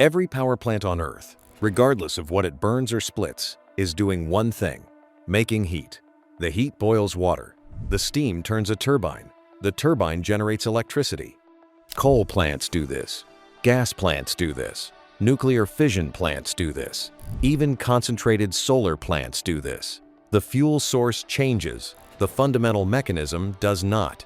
Every power plant on Earth, regardless of what it burns or splits, is doing one thing: making heat. The heat boils water. The steam turns a turbine. The turbine generates electricity. Coal plants do this. Gas plants do this. Nuclear fission plants do this. Even concentrated solar plants do this. The fuel source changes. The fundamental mechanism does not.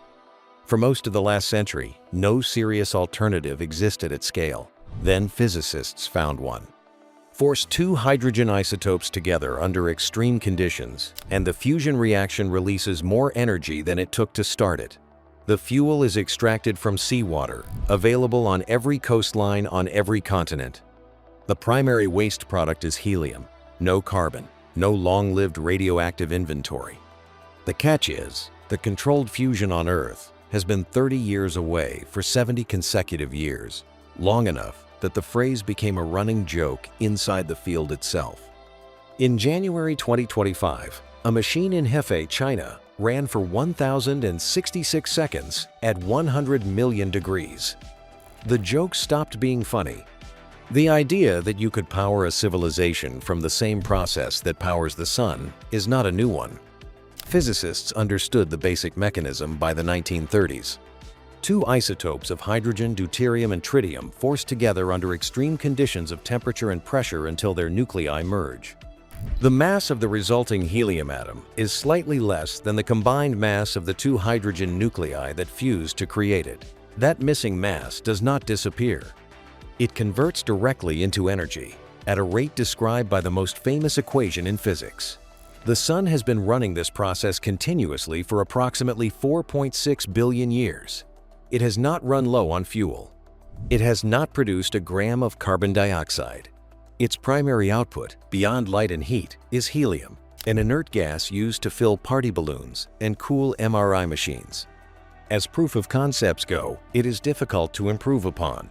For most of the last century, no serious alternative existed at scale. Then physicists found one. Force two hydrogen isotopes together under extreme conditions, and the fusion reaction releases more energy than it took to start it. The fuel is extracted from seawater, available on every coastline on every continent. The primary waste product is helium. No carbon, no long-lived radioactive inventory. The catch is, the controlled fusion on Earth has been 30 years away for 70 consecutive years, long enough that the phrase became a running joke inside the field itself. In January 2025, a machine in Hefei, China, ran for 1,066 seconds at 100 million degrees. The joke stopped being funny. The idea that you could power a civilization from the same process that powers the sun is not a new one. Physicists understood the basic mechanism by the 1930s. Two isotopes of hydrogen, deuterium, and tritium force together under extreme conditions of temperature and pressure until their nuclei merge. The mass of the resulting helium atom is slightly less than the combined mass of the two hydrogen nuclei that fused to create it. That missing mass does not disappear. It converts directly into energy, at a rate described by the most famous equation in physics. The Sun has been running this process continuously for approximately 4.6 billion years. It has not run low on fuel. It has not produced a gram of carbon dioxide. Its primary output, beyond light and heat, is helium, an inert gas used to fill party balloons and cool MRI machines. As proof of concepts go, it is difficult to improve upon.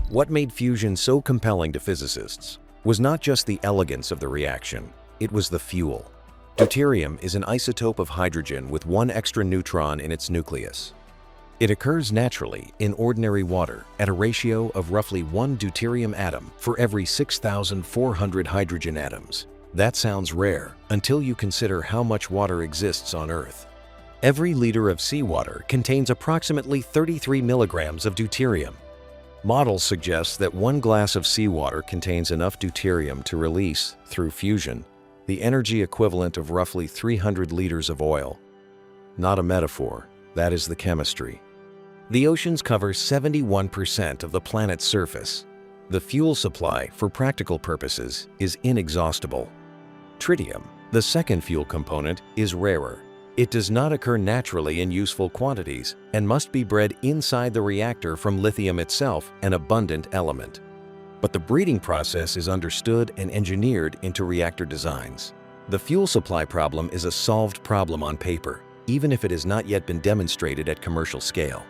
What made fusion so compelling to physicists was not just the elegance of the reaction, it was the fuel. Deuterium is an isotope of hydrogen with one extra neutron in its nucleus. It occurs naturally in ordinary water at a ratio of roughly 1 deuterium atom for every 6,400 hydrogen atoms. That sounds rare until you consider how much water exists on Earth. Every liter of seawater contains approximately 33 milligrams of deuterium. Models suggest that 1 glass of seawater contains enough deuterium to release, through fusion, the energy equivalent of roughly 300 liters of oil. Not a metaphor, that is the chemistry. The oceans cover 71% of the planet's surface. The fuel supply, for practical purposes, is inexhaustible. Tritium, the second fuel component, is rarer. It does not occur naturally in useful quantities and must be bred inside the reactor from lithium itself, an abundant element. But the breeding process is understood and engineered into reactor designs. The fuel supply problem is a solved problem on paper, even if it has not yet been demonstrated at commercial scale.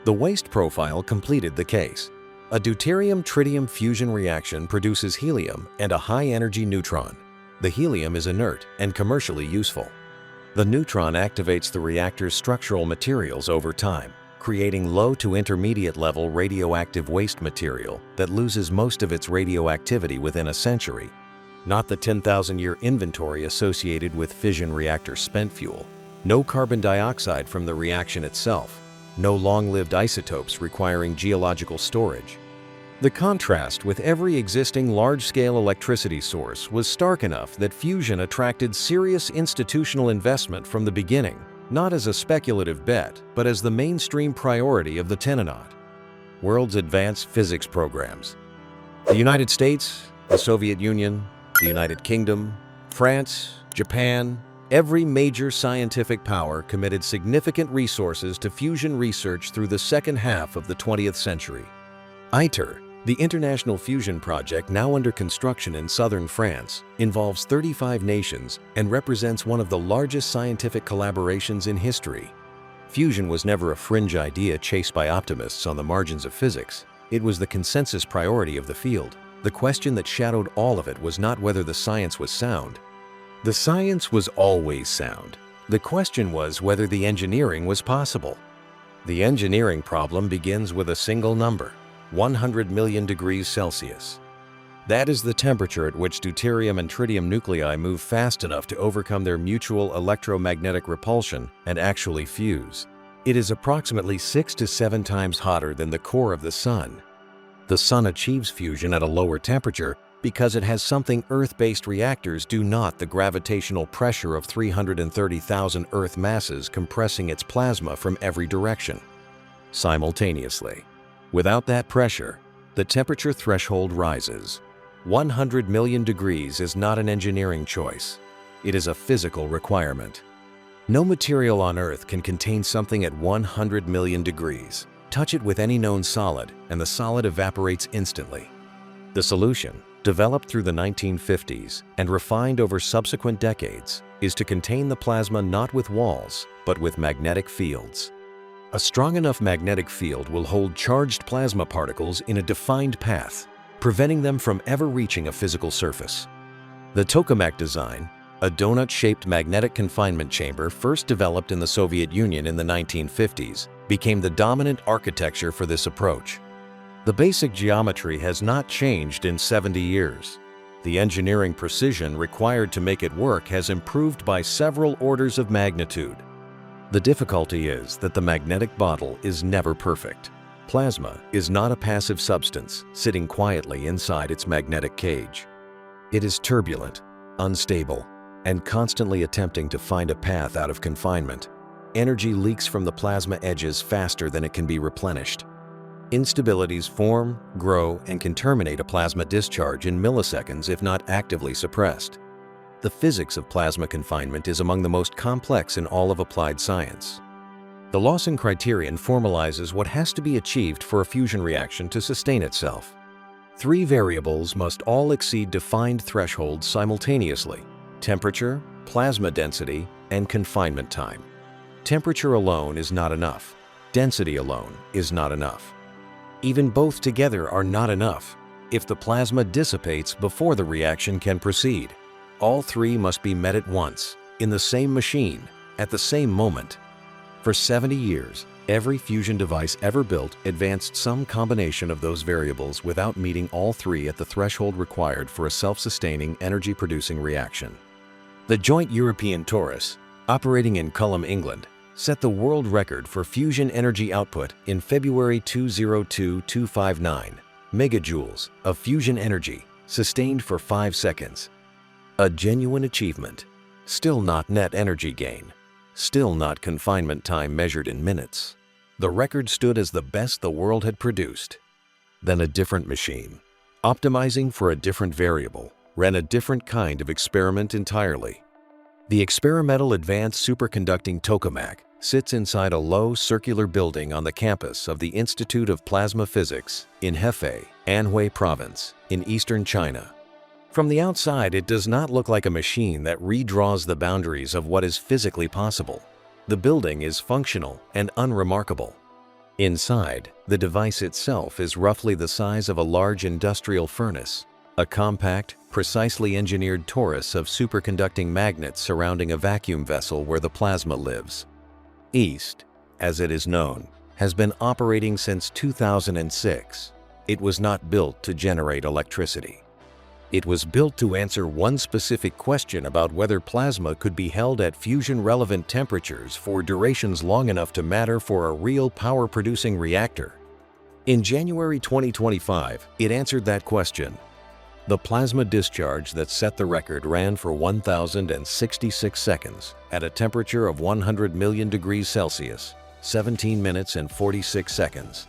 The waste profile completed the case. A deuterium-tritium fusion reaction produces helium and a high-energy neutron. The helium is inert and commercially useful. The neutron activates the reactor's structural materials over time, creating low to intermediate level radioactive waste material that loses most of its radioactivity within a century, not the 10,000-year inventory associated with fission reactor spent fuel. No carbon dioxide from the reaction itself. No long-lived isotopes requiring geological storage. The contrast with every existing large-scale electricity source was stark enough that fusion attracted serious institutional investment from the beginning, not as a speculative bet, but as the mainstream priority of the Tenonot. World's advanced physics programs. The United States, the Soviet Union, the United Kingdom, France, Japan, every major scientific power committed significant resources to fusion research through the second half of the 20th century. ITER, the International Fusion Project now under construction in southern France, involves 35 nations and represents one of the largest scientific collaborations in history. Fusion was never a fringe idea chased by optimists on the margins of physics. It was the consensus priority of the field. The question that shadowed all of it was not whether the science was sound. The science was always sound. The question was whether the engineering was possible. The engineering problem begins with a single number. 100 million degrees Celsius. That is the temperature at which deuterium and tritium nuclei move fast enough to overcome their mutual electromagnetic repulsion and actually fuse. It is approximately 6 to 7 times hotter than the core of the Sun. The Sun achieves fusion at a lower temperature because it has something Earth-based reactors do not: the gravitational pressure of 330,000 Earth masses compressing its plasma from every direction simultaneously. Without that pressure, the temperature threshold rises. 100 million degrees is not an engineering choice. It is a physical requirement. No material on Earth can contain something at 100 million degrees. Touch it with any known solid, and the solid evaporates instantly. The solution, developed through the 1950s and refined over subsequent decades, is to contain the plasma not with walls, but with magnetic fields. A strong enough magnetic field will hold charged plasma particles in a defined path, preventing them from ever reaching a physical surface. The Tokamak design, a donut-shaped magnetic confinement chamber first developed in the Soviet Union in the 1950s, became the dominant architecture for this approach. The basic geometry has not changed in 70 years. The engineering precision required to make it work has improved by several orders of magnitude. The difficulty is that the magnetic bottle is never perfect. Plasma is not a passive substance sitting quietly inside its magnetic cage. It is turbulent, unstable, and constantly attempting to find a path out of confinement. Energy leaks from the plasma edges faster than it can be replenished. Instabilities form, grow, and can terminate a plasma discharge in milliseconds if not actively suppressed. The physics of plasma confinement is among the most complex in all of applied science. The Lawson criterion formalizes what has to be achieved for a fusion reaction to sustain itself. 3 variables must all exceed defined thresholds simultaneously: temperature, plasma density, and confinement time. Temperature alone is not enough. Density alone is not enough. Even both together are not enough if the plasma dissipates before the reaction can proceed. All 3 must be met at once, in the same machine, at the same moment. For 70 years, every fusion device ever built advanced some combination of those variables without meeting all 3 at the threshold required for a self-sustaining, energy-producing reaction. The Joint European Torus, operating in Culham, England, set the world record for fusion energy output in February 202259 megajoules of fusion energy, sustained for 5 seconds. A genuine achievement. Still not net energy gain. Still not confinement time measured in minutes. The record stood as the best the world had produced. Then a different machine, optimizing for a different variable, ran a different kind of experiment entirely. The experimental advanced superconducting Tokamak sits inside a low circular building on the campus of the Institute of Plasma Physics in Hefei, Anhui Province, in eastern China. From the outside, it does not look like a machine that redraws the boundaries of what is physically possible. The building is functional and unremarkable. Inside, the device itself is roughly the size of a large industrial furnace, a compact, precisely engineered torus of superconducting magnets surrounding a vacuum vessel where the plasma lives. EAST, as it is known, has been operating since 2006. It was not built to generate electricity. It was built to answer one specific question about whether plasma could be held at fusion-relevant temperatures for durations long enough to matter for a real power-producing reactor. In January 2025, it answered that question. The plasma discharge that set the record ran for 1,066 seconds at a temperature of 100 million degrees Celsius, 17 minutes and 46 seconds.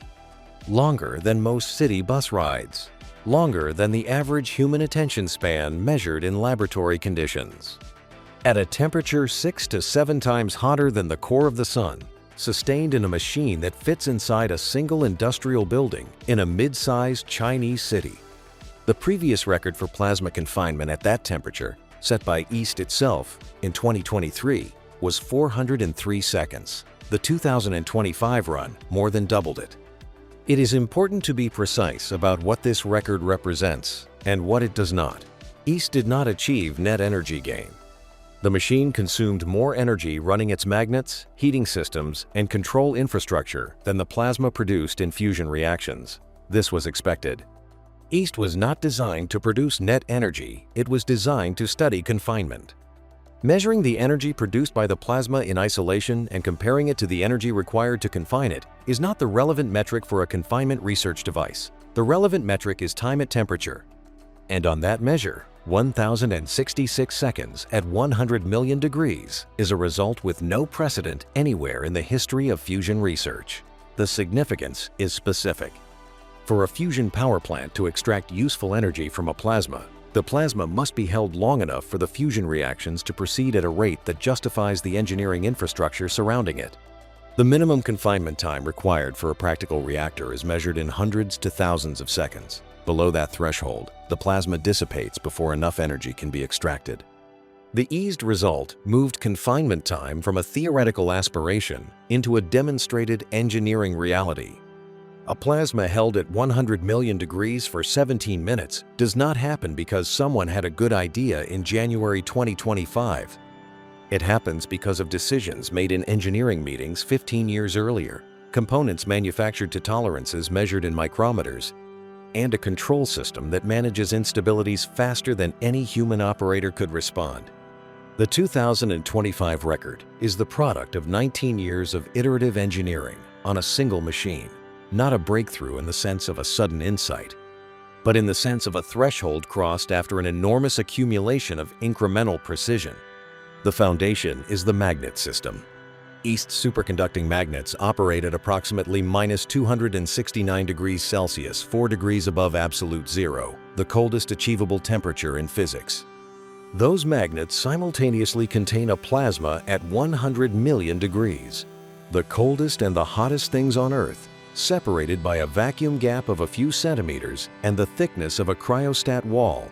Longer than most city bus rides. Longer than the average human attention span measured in laboratory conditions. At a temperature 6 to 7 times hotter than the core of the Sun, sustained in a machine that fits inside a single industrial building in a mid-sized Chinese city. The previous record for plasma confinement at that temperature, set by EAST itself in 2023, was 403 seconds. The 2025 run more than doubled it. It is important to be precise about what this record represents and what it does not. EAST did not achieve net energy gain. The machine consumed more energy running its magnets, heating systems, and control infrastructure than the plasma produced in fusion reactions. This was expected. East was not designed to produce net energy, it was designed to study confinement. Measuring the energy produced by the plasma in isolation and comparing it to the energy required to confine it is not the relevant metric for a confinement research device. The relevant metric is time at temperature. And on that measure, 1,066 seconds at 100 million degrees is a result with no precedent anywhere in the history of fusion research. The significance is specific. For a fusion power plant to extract useful energy from a plasma, the plasma must be held long enough for the fusion reactions to proceed at a rate that justifies the engineering infrastructure surrounding it. The minimum confinement time required for a practical reactor is measured in hundreds to thousands of seconds. Below that threshold, the plasma dissipates before enough energy can be extracted. The eased result moved confinement time from a theoretical aspiration into a demonstrated engineering reality. A plasma held at 100 million degrees for 17 minutes does not happen because someone had a good idea in January 2025. It happens because of decisions made in engineering meetings 15 years earlier, components manufactured to tolerances measured in micrometers, and a control system that manages instabilities faster than any human operator could respond. The 2025 record is the product of 19 years of iterative engineering on a single machine. Not a breakthrough in the sense of a sudden insight, but in the sense of a threshold crossed after an enormous accumulation of incremental precision. The foundation is the magnet system. East superconducting magnets operate at approximately -269 degrees Celsius, 4 degrees above absolute zero, the coldest achievable temperature in physics. Those magnets simultaneously contain a plasma at 100 million degrees, the coldest and the hottest things on Earth, separated by a vacuum gap of a few centimeters and the thickness of a cryostat wall.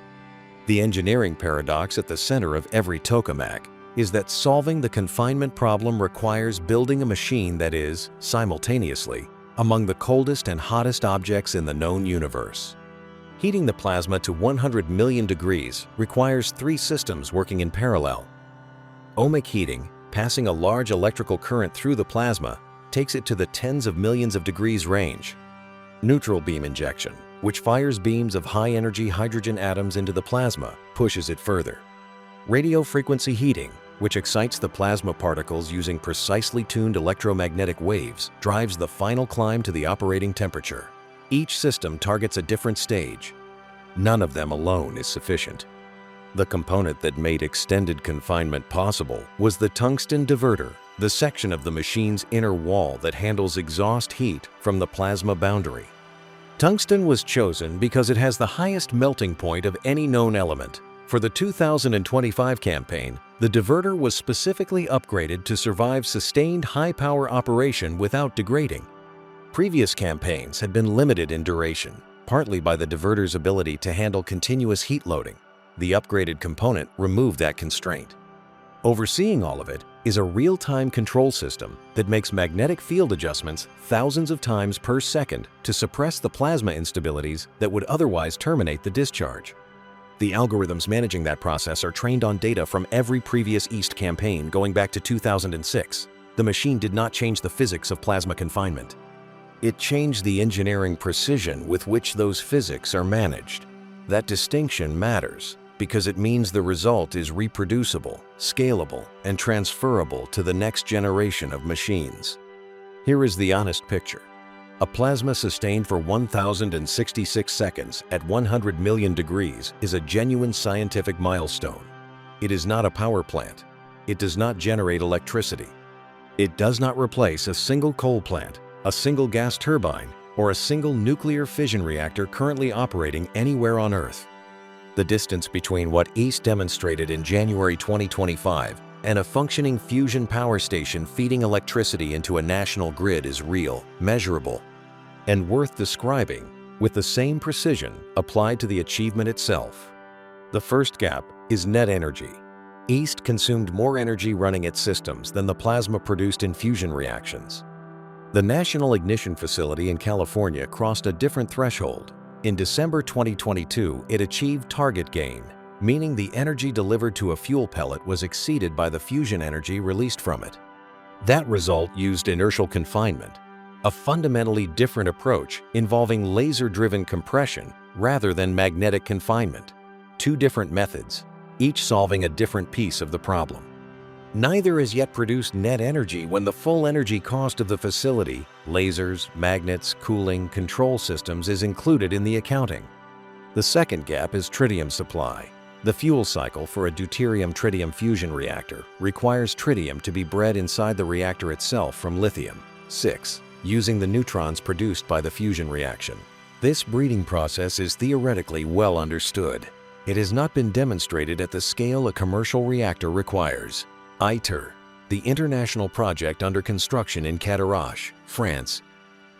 The engineering paradox at the center of every tokamak is that solving the confinement problem requires building a machine that is, simultaneously, among the coldest and hottest objects in the known universe. Heating the plasma to 100 million degrees requires 3 systems working in parallel. Ohmic heating, passing a large electrical current through the plasma, takes it to the tens of millions of degrees range. Neutral beam injection, which fires beams of high-energy hydrogen atoms into the plasma, pushes it further. Radio frequency heating, which excites the plasma particles using precisely tuned electromagnetic waves, drives the final climb to the operating temperature. Each system targets a different stage. None of them alone is sufficient. The component that made extended confinement possible was the tungsten diverter, the section of the machine's inner wall that handles exhaust heat from the plasma boundary. Tungsten was chosen because it has the highest melting point of any known element. For the 2025 campaign, the diverter was specifically upgraded to survive sustained high-power operation without degrading. Previous campaigns had been limited in duration, partly by the diverter's ability to handle continuous heat loading. The upgraded component removed that constraint. Overseeing all of it is a real-time control system that makes magnetic field adjustments thousands of times per second to suppress the plasma instabilities that would otherwise terminate the discharge. The algorithms managing that process are trained on data from every previous East campaign going back to 2006. The machine did not change the physics of plasma confinement. It changed the engineering precision with which those physics are managed. That distinction matters because it means the result is reproducible, scalable, and transferable to the next generation of machines. Here is the honest picture. A plasma sustained for 1,066 seconds at 100 million degrees is a genuine scientific milestone. It is not a power plant. It does not generate electricity. It does not replace a single coal plant, a single gas turbine, or a single nuclear fission reactor currently operating anywhere on Earth. The distance between what East demonstrated in January 2025 and a functioning fusion power station feeding electricity into a national grid is real, measurable, and worth describing with the same precision applied to the achievement itself. The first gap is net energy. East consumed more energy running its systems than the plasma produced in fusion reactions. The National Ignition Facility in California crossed a different threshold. In December 2022, it achieved target gain, meaning the energy delivered to a fuel pellet was exceeded by the fusion energy released from it. That result used inertial confinement. a fundamentally different approach involving laser-driven compression rather than magnetic confinement. Two different methods, each solving a different piece of the problem. Neither has yet produced net energy when the full energy cost of the facility, lasers, magnets, cooling, control systems is included in the accounting. The second gap is tritium supply. The fuel cycle for a deuterium-tritium fusion reactor requires tritium to be bred inside the reactor itself from lithium-6, using the neutrons produced by the fusion reaction. This breeding process is theoretically well understood. It has not been demonstrated at the scale a commercial reactor requires. ITER, the international project under construction in Cadarache, France,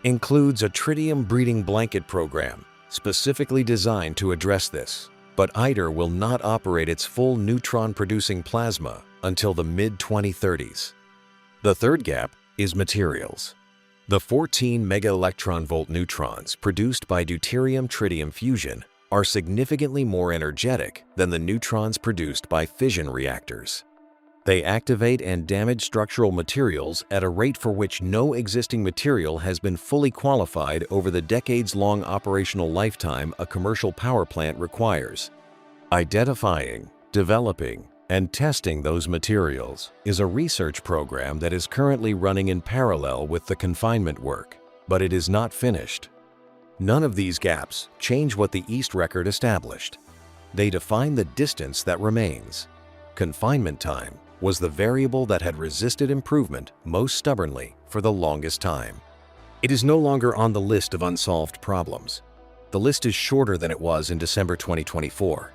includes a tritium breeding blanket program specifically designed to address this. But ITER will not operate its full neutron-producing plasma until the mid-2030s. The third gap is materials. The 14 megaelectron-volt neutrons produced by deuterium-tritium fusion are significantly more energetic than the neutrons produced by fission reactors. They activate and damage structural materials at a rate for which no existing material has been fully qualified over the decades-long operational lifetime a commercial power plant requires. Identifying, developing, and testing those materials is a research program that is currently running in parallel with the confinement work, but it is not finished. None of these gaps change what the East record established. They define the distance that remains. Confinement time was the variable that had resisted improvement most stubbornly for the longest time. It is no longer on the list of unsolved problems. The list is shorter than it was in December 2024.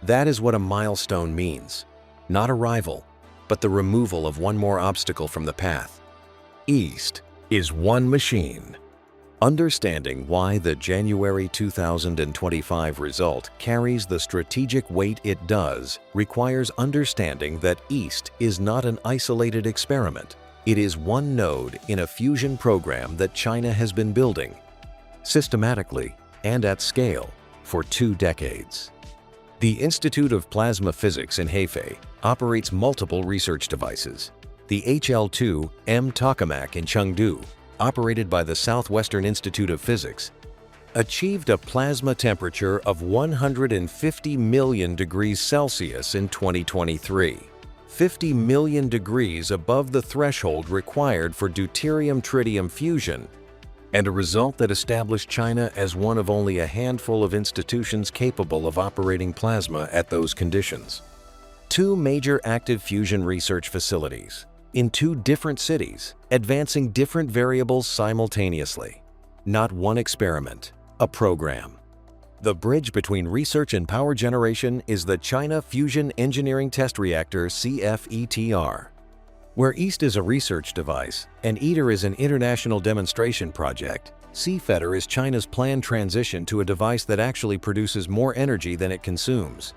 That is what a milestone means. Not arrival, but the removal of one more obstacle from the path. East is one machine. Understanding why the January 2025 result carries the strategic weight it does requires understanding that East is not an isolated experiment. It is one node in a fusion program that China has been building, systematically and at scale, for 2 decades. The Institute of Plasma Physics in Hefei operates multiple research devices. The HL2M Tokamak in Chengdu, operated by the Southwestern Institute of Physics, achieved a plasma temperature of 150 million degrees Celsius in 2023, 50 million degrees above the threshold required for deuterium-tritium fusion, and a result that established China as one of only a handful of institutions capable of operating plasma at those conditions. 2 major active fusion research facilities in 2 different cities, advancing different variables simultaneously. Not one experiment, a program. The bridge between research and power generation is the China Fusion Engineering Test Reactor CFETR. Where East is a research device and ITER is an international demonstration project, CFETR is China's planned transition to a device that actually produces more energy than it consumes.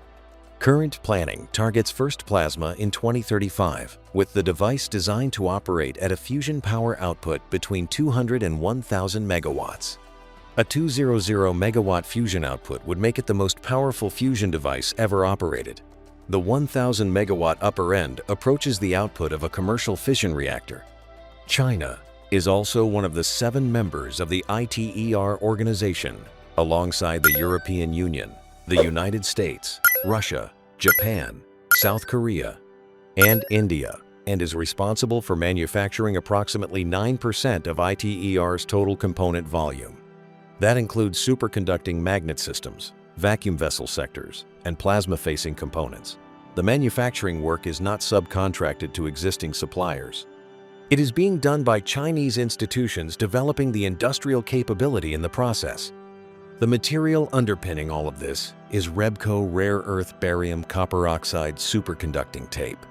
Current planning targets first plasma in 2035, with the device designed to operate at a fusion power output between 200 and 1,000 megawatts. A 200 megawatt fusion output would make it the most powerful fusion device ever operated. The 1,000 megawatt upper end approaches the output of a commercial fission reactor. China is also one of the 7 members of the ITER organization, alongside the European Union, the United States, Russia, Japan, South Korea, and India, and is responsible for manufacturing approximately 9% of ITER's total component volume. That includes superconducting magnet systems, vacuum vessel sectors, and plasma-facing components. The manufacturing work is not subcontracted to existing suppliers. It is being done by Chinese institutions developing the industrial capability in the process. The material underpinning all of this is Rebco rare earth barium copper oxide superconducting tape,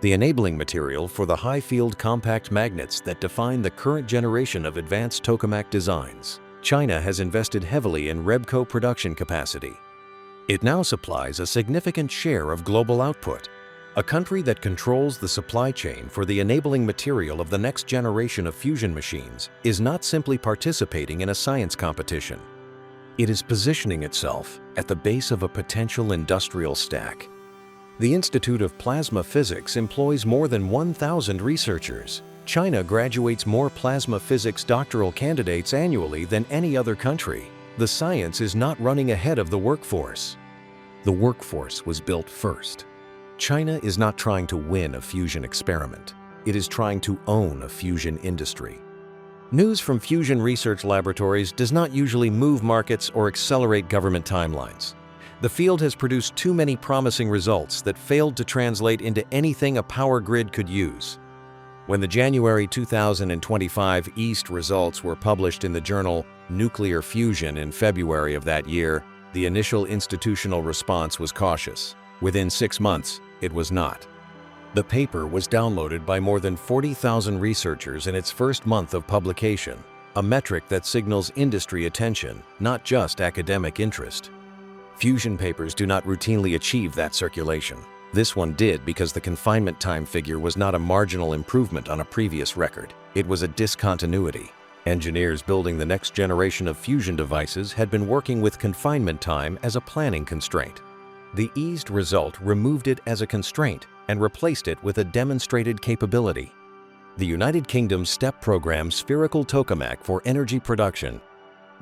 the enabling material for the high-field compact magnets that define the current generation of advanced Tokamak designs. China has invested heavily in Rebco production capacity. It now supplies a significant share of global output. A country that controls the supply chain for the enabling material of the next generation of fusion machines is not simply participating in a science competition. It is positioning itself at the base of a potential industrial stack. The Institute of Plasma Physics employs more than 1,000 researchers. China graduates more plasma physics doctoral candidates annually than any other country. The science is not running ahead of the workforce. The workforce was built first. China is not trying to win a fusion experiment. It is trying to own a fusion industry. News from fusion research laboratories does not usually move markets or accelerate government timelines. The field has produced too many promising results that failed to translate into anything a power grid could use. When the January 2025 EAST results were published in the journal Nuclear Fusion in February of that year, the initial institutional response was cautious. Within 6 months, it was not. The paper was downloaded by more than 40,000 researchers in its first month of publication, a metric that signals industry attention, not just academic interest. Fusion papers do not routinely achieve that circulation. This one did because the confinement time figure was not a marginal improvement on a previous record. It was a discontinuity. Engineers building the next generation of fusion devices had been working with confinement time as a planning constraint. The EAST result removed it as a constraint and replaced it with a demonstrated capability. The United Kingdom's STEP program Spherical Tokamak for energy production,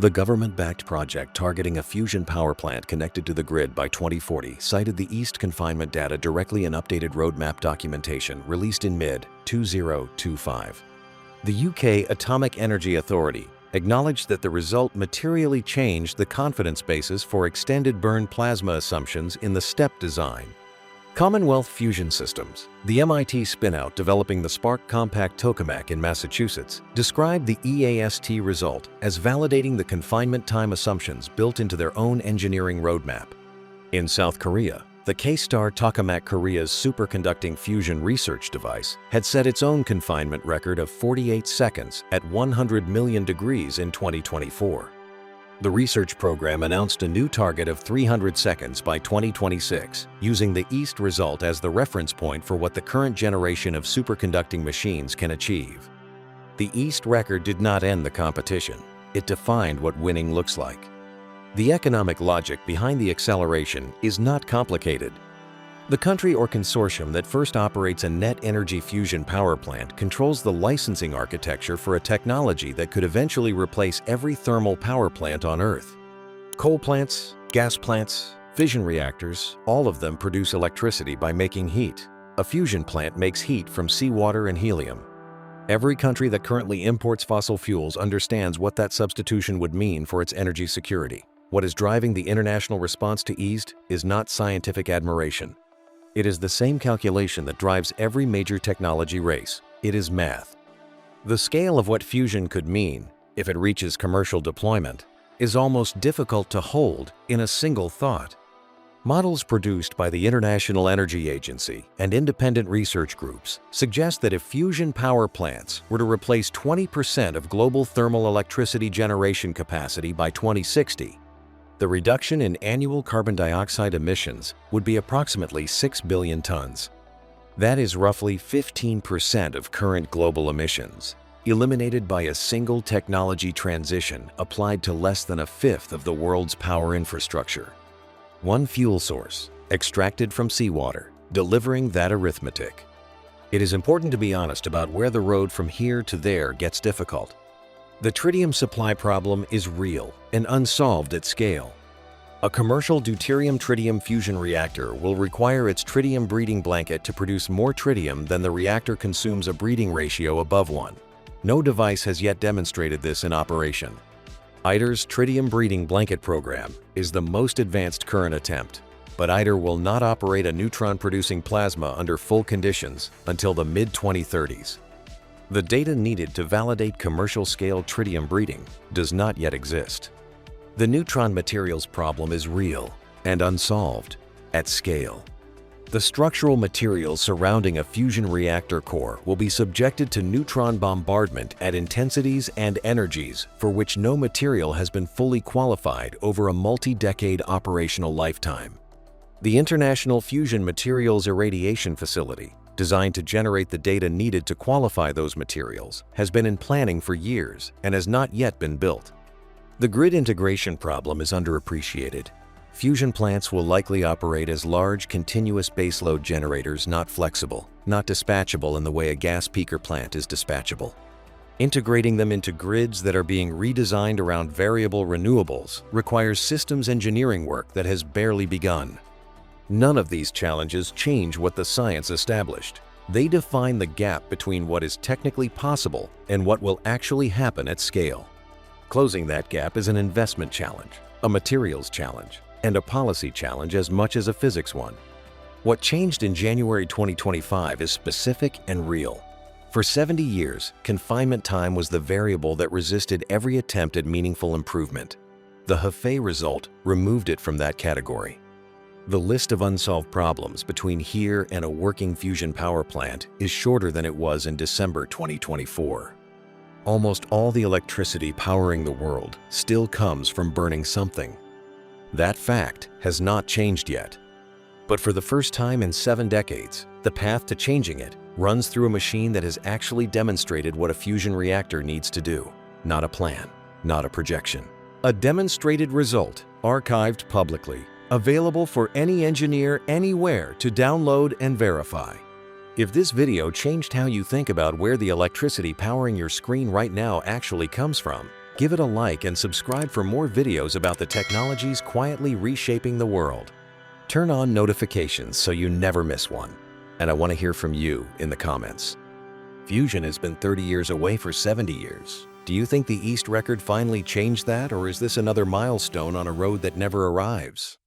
the government-backed project targeting a fusion power plant connected to the grid by 2040, cited the EAST confinement data directly in updated roadmap documentation released in mid-2025. The UK Atomic Energy Authority acknowledged that the result materially changed the confidence basis for extended burn plasma assumptions in the STEP design. Commonwealth Fusion Systems, the MIT spinout developing the Spark Compact Tokamak in Massachusetts, described the EAST result as validating the confinement time assumptions built into their own engineering roadmap. In South Korea, the K-Star Tokamak Korea's superconducting fusion research device had set its own confinement record of 48 seconds at 100 million degrees in 2024. The research program announced a new target of 300 seconds by 2026, using the EAST result as the reference point for what the current generation of superconducting machines can achieve. The EAST record did not end the competition. It defined what winning looks like. The economic logic behind the acceleration is not complicated. The country or consortium that first operates a net energy fusion power plant controls the licensing architecture for a technology that could eventually replace every thermal power plant on Earth. Coal plants, gas plants, fission reactors, all of them produce electricity by making heat. A fusion plant makes heat from seawater and helium. Every country that currently imports fossil fuels understands what that substitution would mean for its energy security. What is driving the international response to EAST is not scientific admiration. It is the same calculation that drives every major technology race. It is math. The scale of what fusion could mean, if it reaches commercial deployment, is almost difficult to hold in a single thought. Models produced by the International Energy Agency and independent research groups suggest that if fusion power plants were to replace 20% of global thermal electricity generation capacity by 2060, the reduction in annual carbon dioxide emissions would be approximately 6 billion tons. That is roughly 15% of current global emissions, eliminated by a single technology transition applied to less than a fifth of the world's power infrastructure. One fuel source, extracted from seawater, delivering that arithmetic. It is important to be honest about where the road from here to there gets difficult. The tritium supply problem is real and unsolved at scale. A commercial deuterium-tritium fusion reactor will require its tritium breeding blanket to produce more tritium than the reactor consumes a breeding ratio above 1. No device has yet demonstrated this in operation. ITER's tritium breeding blanket program is the most advanced current attempt, but ITER will not operate a neutron-producing plasma under full conditions until the mid-2030s. The data needed to validate commercial-scale tritium breeding does not yet exist. The neutron materials problem is real and unsolved at scale. The structural materials surrounding a fusion reactor core will be subjected to neutron bombardment at intensities and energies for which no material has been fully qualified over a multi-decade operational lifetime. The International Fusion Materials Irradiation Facility, designed to generate the data needed to qualify those materials, has been in planning for years and has not yet been built. The grid integration problem is underappreciated. Fusion plants will likely operate as large, continuous baseload generators, not flexible, not dispatchable in the way a gas peaker plant is dispatchable. Integrating them into grids that are being redesigned around variable renewables requires systems engineering work that has barely begun. None of these challenges change what the science established. They define the gap between what is technically possible and what will actually happen at scale. Closing that gap is an investment challenge, a materials challenge, and a policy challenge as much as a physics one. What changed in January 2025 is specific and real. For 70 years, confinement time was the variable that resisted every attempt at meaningful improvement. The Hefei result removed it from that category. The list of unsolved problems between here and a working fusion power plant is shorter than it was in December 2024. Almost all the electricity powering the world still comes from burning something. That fact has not changed yet. But for the first time in 7 decades, the path to changing it runs through a machine that has actually demonstrated what a fusion reactor needs to do. Not a plan, not a projection. A demonstrated result, archived publicly, available for any engineer anywhere to download and verify. If this video changed how you think about where the electricity powering your screen right now actually comes from, give it a like and subscribe for more videos about the technologies quietly reshaping the world. Turn on notifications so you never miss one. And I want to hear from you in the comments. Fusion has been 30 years away for 70 years. Do you think the East record finally changed that, or is this another milestone on a road that never arrives?